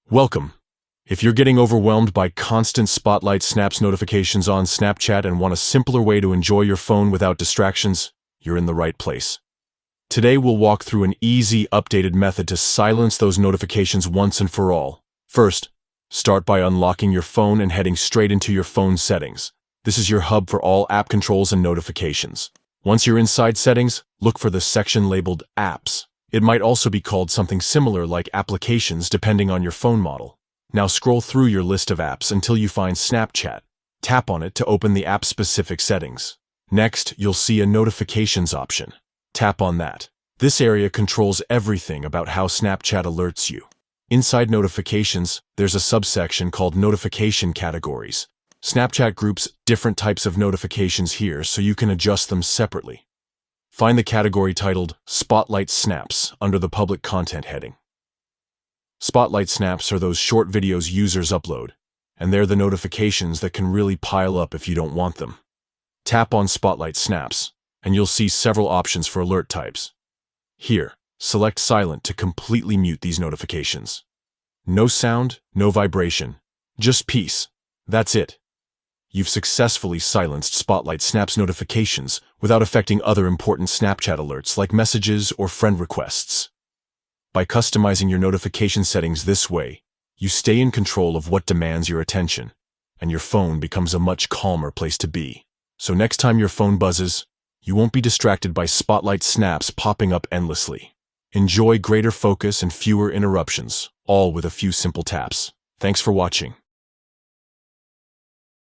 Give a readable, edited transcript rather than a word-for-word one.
Welcome. If you're getting overwhelmed by constant Spotlight Snaps notifications on Snapchat and want a simpler way to enjoy your phone without distractions, you're in the right place. Today we'll walk through an easy, updated method to silence those notifications once and for all. First, start by unlocking your phone and heading straight into your phone settings. This is your hub for all app controls and notifications. Once you're inside settings, look for the section labeled Apps. It might also be called something similar like Applications depending on your phone model. Now scroll through your list of apps until you find Snapchat. Tap on it to open the app-specific settings. Next, you'll see a Notifications option. Tap on that. This area controls everything about how Snapchat alerts you. Inside Notifications, there's a subsection called Notification Categories. Snapchat groups different types of notifications here so you can adjust them separately. Find the category titled Spotlight Snaps under the Public Content heading. Spotlight Snaps are those short videos users upload, and they're the notifications that can really pile up if you don't want them. Tap on Spotlight Snaps, and you'll see several options for alert types. Here, select Silent to completely mute these notifications. No sound, no vibration, just peace. That's it. You've successfully silenced Spotlight Snaps notifications without affecting other important Snapchat alerts like messages or friend requests. By customizing your notification settings this way, you stay in control of what demands your attention, and your phone becomes a much calmer place to be. So next time your phone buzzes, you won't be distracted by Spotlight Snaps popping up endlessly. Enjoy greater focus and fewer interruptions, all with a few simple taps. Thanks for watching.